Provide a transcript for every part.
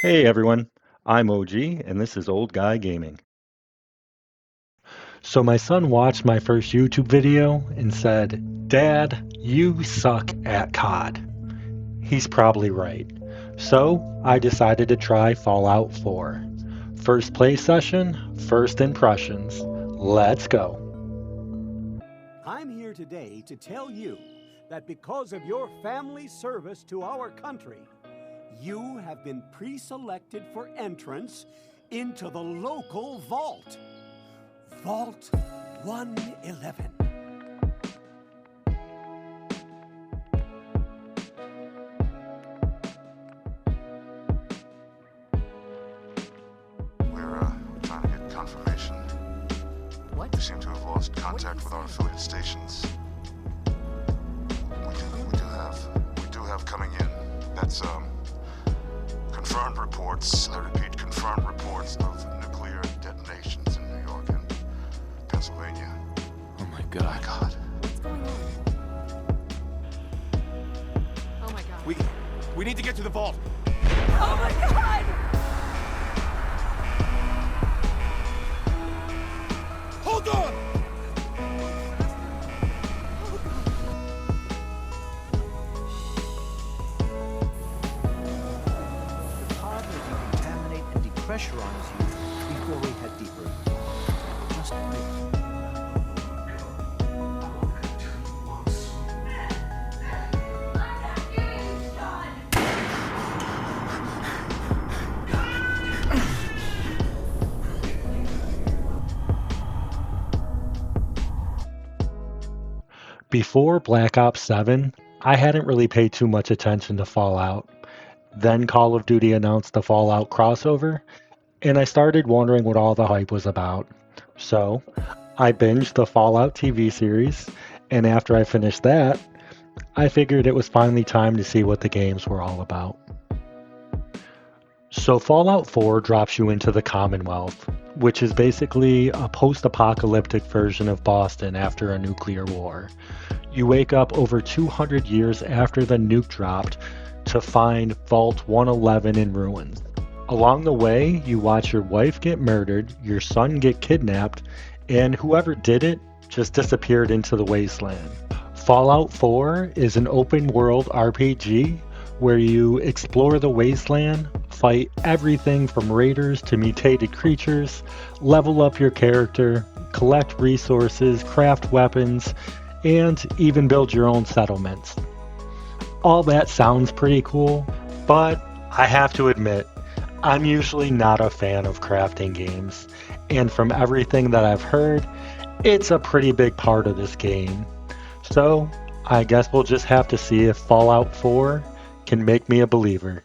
Hey everyone, I'm OG and this is Old Guy Gaming. So my son watched my first YouTube video and said, "Dad, you suck at COD." He's probably right. So I decided to try Fallout 4. First play session, first impressions. Let's go. I'm here today to tell you that because of your family's service to our country, you have been pre-selected for entrance into the local vault. Vault 111. We're trying to get confirmation. What? We seem to have lost contact with our affiliate stations. We do have coming in. That's confirmed reports. I repeat, confirmed reports of nuclear detonations in New York and Pennsylvania. Oh my My god. God. What's going on? Oh my god. We need to get to the vault. Oh my god! Hold on! The pod will decontaminate and depressurize you before we head deeper. Just wait. Before Black Ops 7, I hadn't really paid too much attention to Fallout. Then Call of Duty announced the Fallout crossover, and I started wondering what all the hype was about. So, I binged the Fallout TV series, and after I finished that, I figured it was finally time to see what the games were all about. So, Fallout 4 drops you into the Commonwealth, which is basically a post apocalyptic version of Boston after a nuclear war. You wake up over 200 years after the nuke dropped to find Vault 111 in ruins. Along the way, you watch your wife get murdered, your son get kidnapped, and whoever did it just disappeared into the wasteland. Fallout 4 is an open world RPG where you explore the wasteland, fight everything from raiders to mutated creatures, level up your character, collect resources, craft weapons, and even build your own settlements. All that sounds pretty cool, but I have to admit, I'm usually not a fan of crafting games, and from everything that I've heard, it's a pretty big part of this game. So, I guess we'll just have to see if Fallout 4 can make me a believer.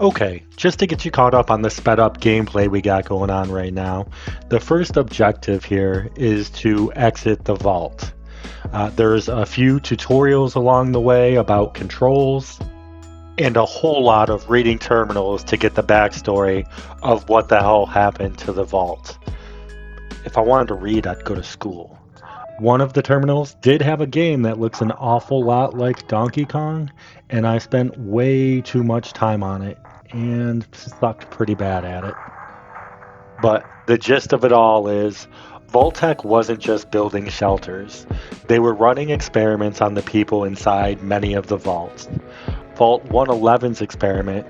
Okay, just to get you caught up on the sped up gameplay we got going on right now, the first objective here is to exit the vault. There's a few tutorials along the way about controls, and a whole lot of reading terminals to get the backstory of what the hell happened to the vault. If I wanted to read, I'd go to school. One of the terminals did have a game that looks an awful lot like Donkey Kong, and I spent way too much time on it and sucked pretty bad at it. But the gist of it all is Vault-Tec wasn't just building shelters. They were running experiments on the people inside many of the vaults. Vault 111's experiment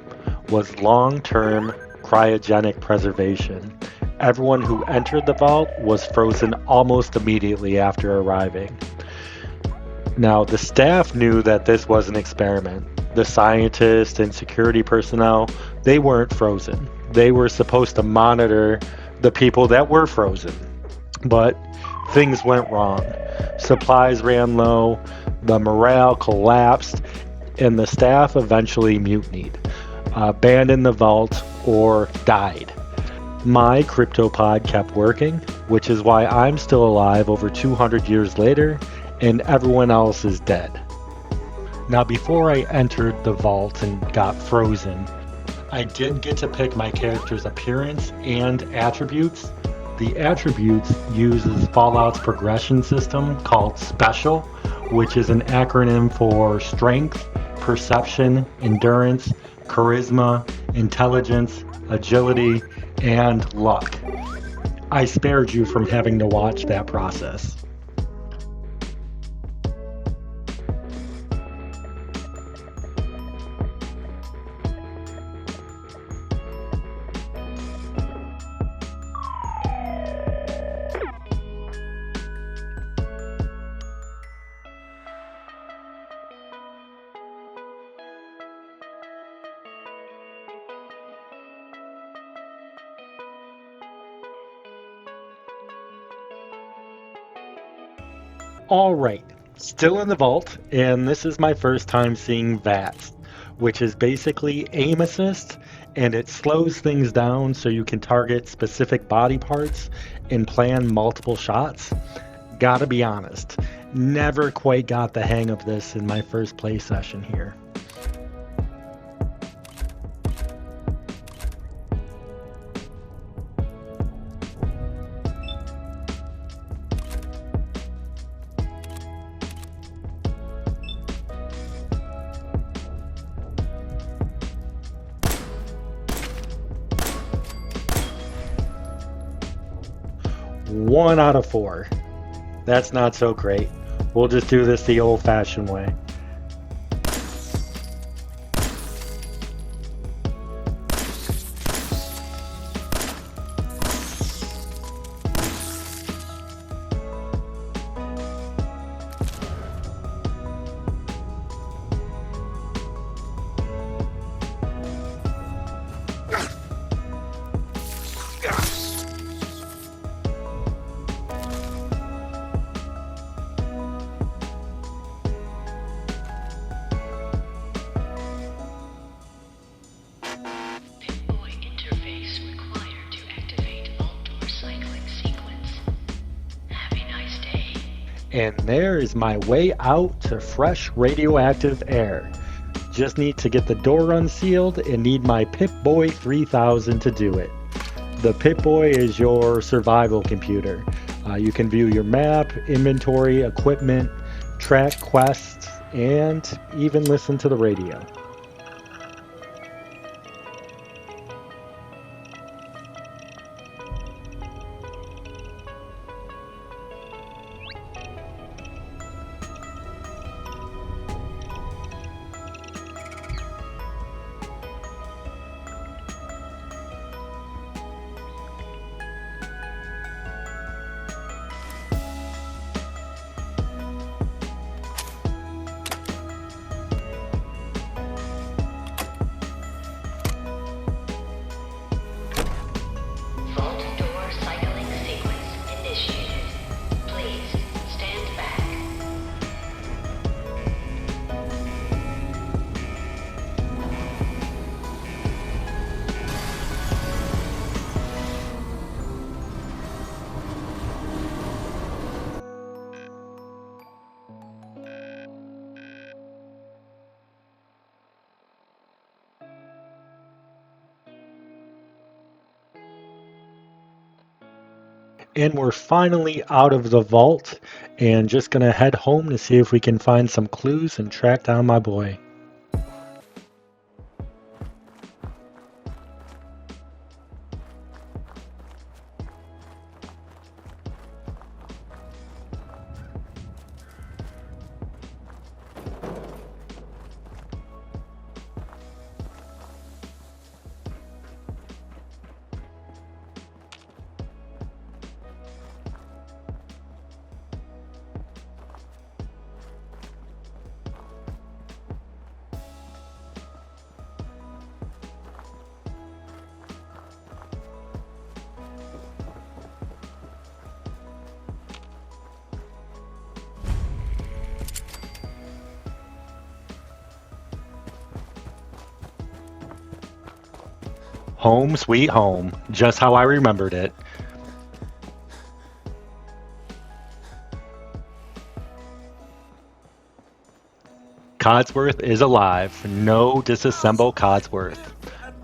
was long-term cryogenic preservation. Everyone who entered the vault was frozen almost immediately after arriving. Now, the staff knew that this was an experiment. The scientists and security personnel, they weren't frozen. They were supposed to monitor the people that were frozen. But things went wrong. Supplies ran low, the morale collapsed, and the staff eventually mutinied, abandoned the vault, or died. My CryptoPod kept working, which is why I'm still alive over 200 years later, and everyone else is dead. Now, before I entered the vault and got frozen, I did get to pick my character's appearance and attributes. The attributes uses Fallout's progression system called Special, which is an acronym for Strength, Perception, Endurance, charisma, intelligence, agility, and luck. I spared you from having to watch that process. All right, still in the vault, and this is my first time seeing VATS, which is basically aim assist, and it slows things down so you can target specific body parts and plan multiple shots. Gotta be honest, never quite got the hang of this in my first play session here. One out of four. That's not so great. We'll just do this the old-fashioned way. And there is my way out to fresh radioactive air. Just need to get the door unsealed and need my Pip-Boy 3000 to do it. The Pip-Boy is your survival computer. You can view your map, inventory, equipment, track quests, and even listen to the radio. And we're finally out of the vault and just gonna head home to see if we can find some clues and track down my boy. Home sweet home, just how I remembered it. Codsworth is alive. No disassemble Codsworth.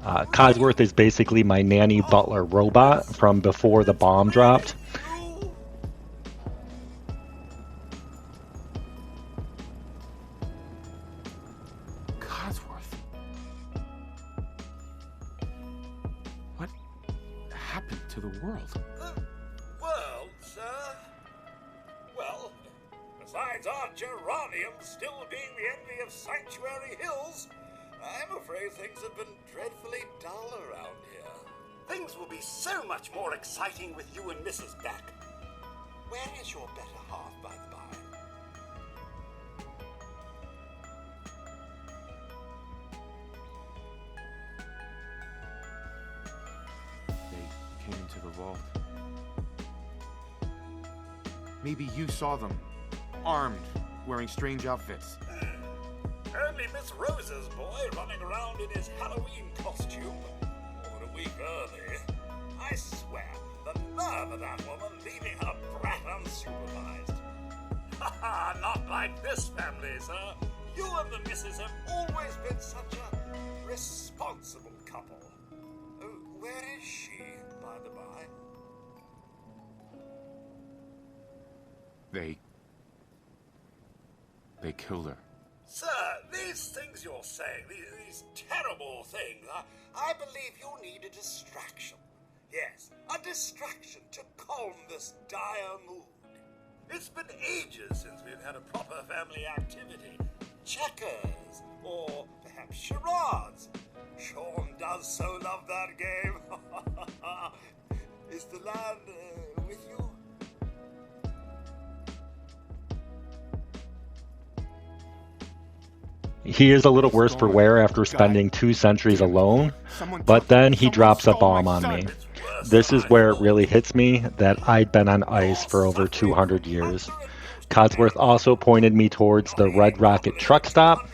Codsworth is basically my nanny butler robot from before the bomb dropped. Codsworth. to the world? World, sir? Well, besides our geraniums still being the envy of Sanctuary Hills, I'm afraid things have been dreadfully dull around here. Things will be so much more exciting with you and Mrs. Beck. Where is your better half, by the by? They came into the vault. Maybe you saw them, armed, wearing strange outfits. Only Miss Rose's boy running around in his Halloween costume. More than a week early. I swear, the nerve of that woman leaving her brat unsupervised. Ha, not like this family, sir. You and the missus have always been such a responsible couple. Where is she, by the by? They killed her. Sir, these things you're saying, these terrible things, I believe you need a distraction. Yes, a distraction to calm this dire mood. It's been ages since we've had a proper family activity. Checkers, or perhaps charades. Sean does so love that game. Is the lad with you? He is a little worse for wear after spending 2 centuries alone, but then he drops a bomb on me. This is where it really hits me that I'd been on ice for over 200 years. Codsworth also pointed me towards the Red Rocket truck stop.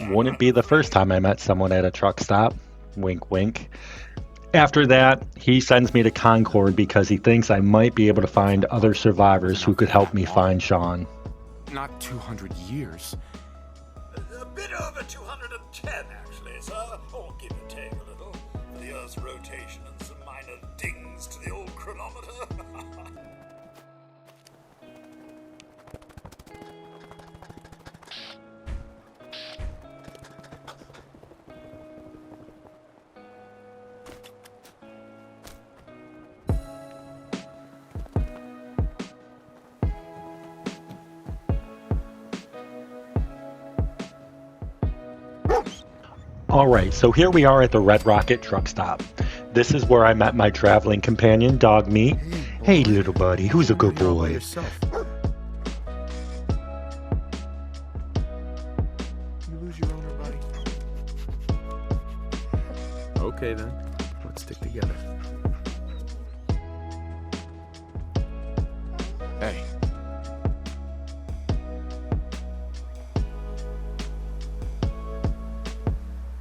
Wouldn't be the first time I met someone at a truck stop. Wink, wink. After that, he sends me to Concord because he thinks I might be able to find other survivors who could help me find Sean. Not 200 years. A bit over 210, actually, sir. Or give or take a little. For the Earth's rotation and some minor dings to the old chronometer. Alright, so here we are at the Red Rocket truck stop. This is where I met my traveling companion, Dogmeat. Hey little buddy, who's a good boy? You lose your owner, buddy. Okay then, let's stick together. Hey.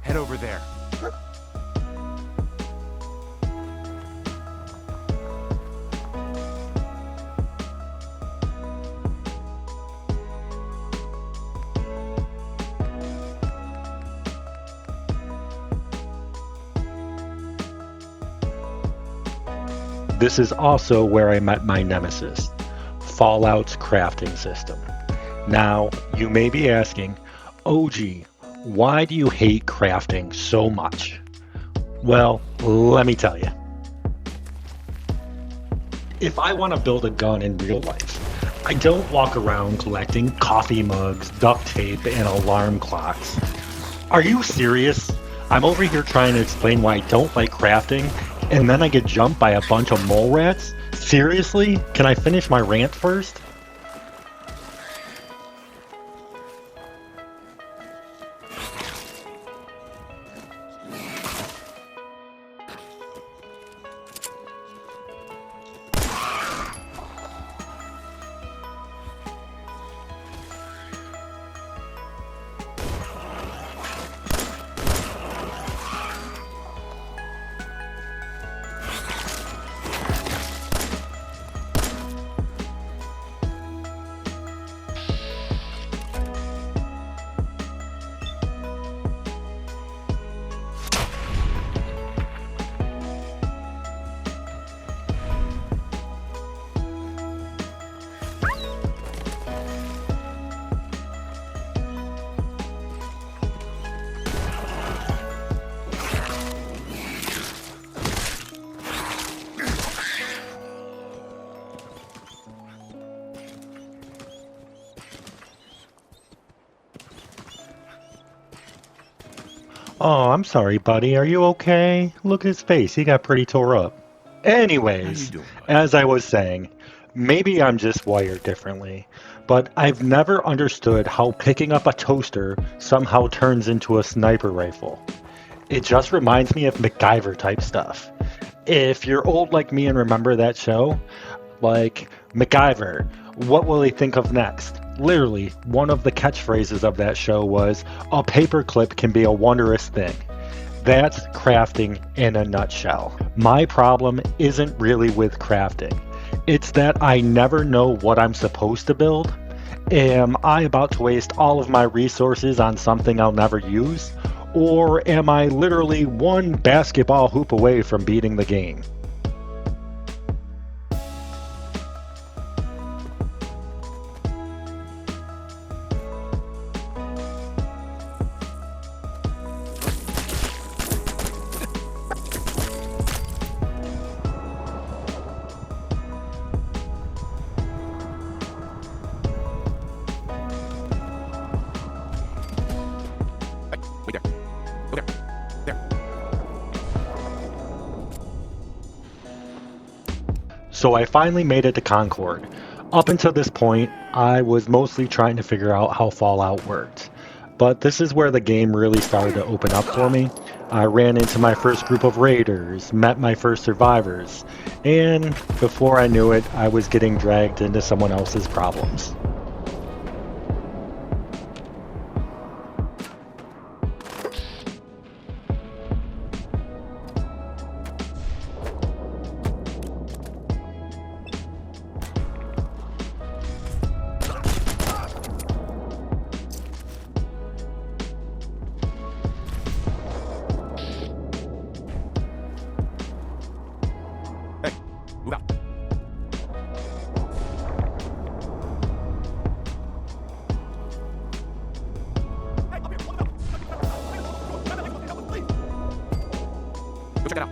Head over there. This is also where I met my nemesis, Fallout's crafting system. Now, you may be asking, OG, why do you hate crafting so much? Well, let me tell you. If I want to build a gun in real life, I don't walk around collecting coffee mugs, duct tape, and alarm clocks. Are you serious? I'm over here trying to explain why I don't like crafting, and then I get jumped by a bunch of mole rats? Seriously? Can I finish my rant first? Oh, I'm sorry, buddy. Are you okay? Look at his face. He got pretty tore up. Anyways, doing, bud? as I was saying, maybe I'm just wired differently, but I've never understood how picking up a toaster somehow turns into a sniper rifle. It just reminds me of MacGyver type stuff. If you're old like me and remember that show, like MacGyver, what will he think of next? Literally, one of the catchphrases of that show was, "A paperclip can be a wondrous thing." That's crafting in a nutshell. My problem isn't really with crafting. It's that I never know what I'm supposed to build. Am I about to waste all of my resources on something I'll never use? Or am I literally one basketball hoop away from beating the game? Wait there. Go there. There. So I finally made it to Concord. Up until this point, I was mostly trying to figure out how Fallout worked. But this is where the game really started to open up for me. I ran into my first group of raiders, met my first survivors, and before I knew it, I was getting dragged into someone else's problems. Hey, move out. Go check it out.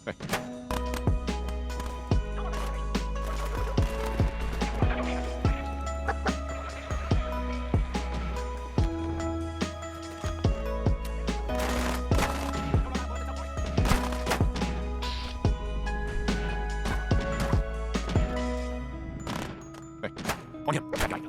Hey. Hey. On him. That guy.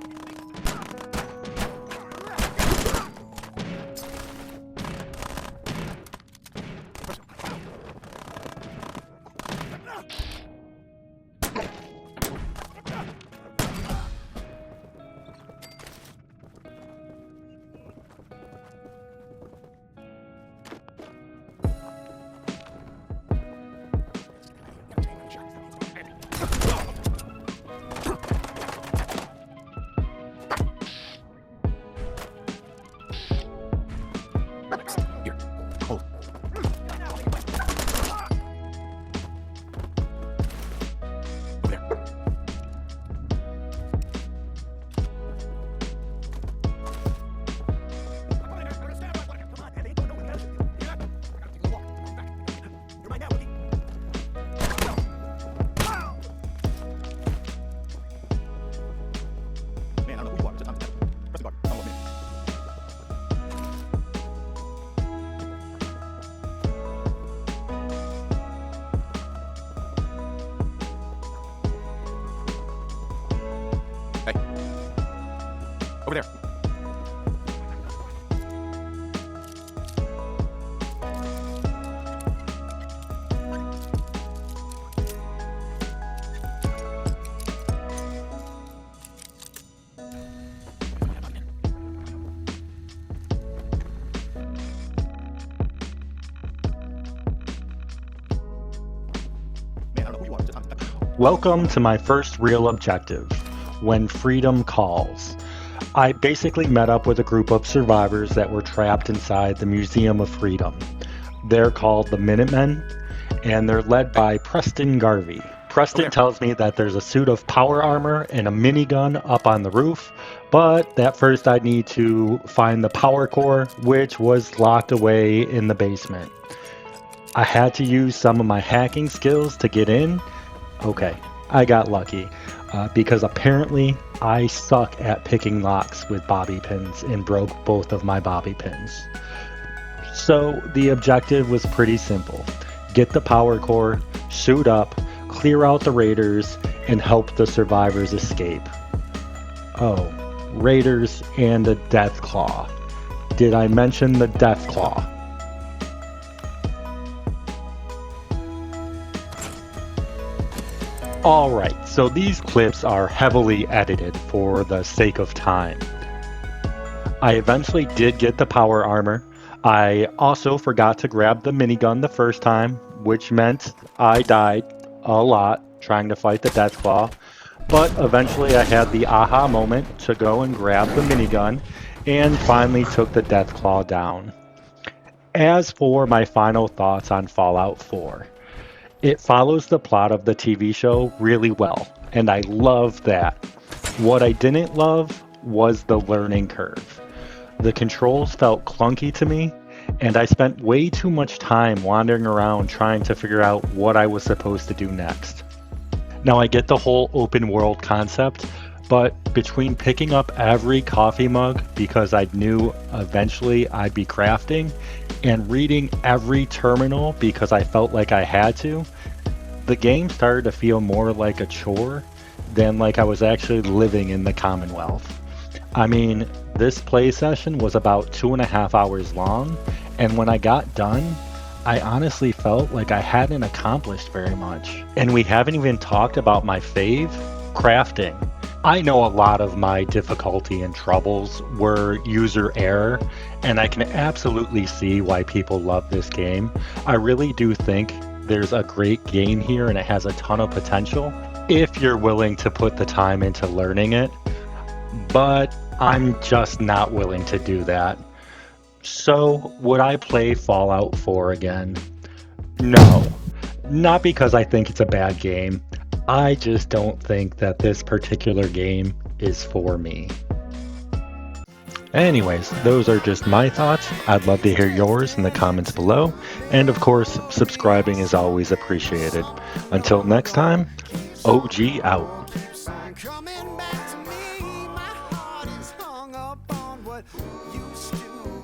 Here. Hold. Over there. Man, I don't know who you are. Just press the button. I'll admit. Hey. Over there. Man, I don't know who you are. Just Welcome to my first real objective, When Freedom Calls. I basically met up with a group of survivors that were trapped inside the Museum of Freedom. They're called the Minutemen, and they're led by Preston Garvey. Preston tells me that there's a suit of power armor and a minigun up on the roof, but that first I need to find the power core, which was locked away in the basement. I had to use some of my hacking skills to get in. Okay, I got lucky, because apparently I suck at picking locks with bobby pins and broke both of my bobby pins. So the objective was pretty simple. Get the power core, suit up, clear out the raiders, and help the survivors escape. Oh, raiders and the Deathclaw. Did I mention the Deathclaw? Alright, so these clips are heavily edited for the sake of time. I eventually did get the power armor. I also forgot to grab the minigun the first time, which meant I died a lot trying to fight the Deathclaw. But eventually I had the aha moment to go and grab the minigun and finally took the Deathclaw down. As for my final thoughts on Fallout 4, it follows the plot of the TV show really well, and I love that. What I didn't love was the learning curve. The controls felt clunky to me, and I spent way too much time wandering around trying to figure out what I was supposed to do next. Now I get the whole open world concept, but between picking up every coffee mug because I knew eventually I'd be crafting, and reading every terminal because I felt like I had to, the game started to feel more like a chore than like I was actually living in the Commonwealth. I mean, this play session was about 2.5 hours long, and when I got done, I honestly felt like I hadn't accomplished very much. And we haven't even talked about my fave, crafting. I know a lot of my difficulty and troubles were user error, and I can absolutely see why people love this game. I really do think there's a great game here and it has a ton of potential if you're willing to put the time into learning it. But I'm just not willing to do that. So, would I play Fallout 4 again? No. Not because I think it's a bad game. I just don't think that this particular game is for me. Anyways, those are just my thoughts. I'd love to hear yours in the comments below. And of course, subscribing is always appreciated. Until next time, OG out. Coming back to me, my heart is hung up on what used to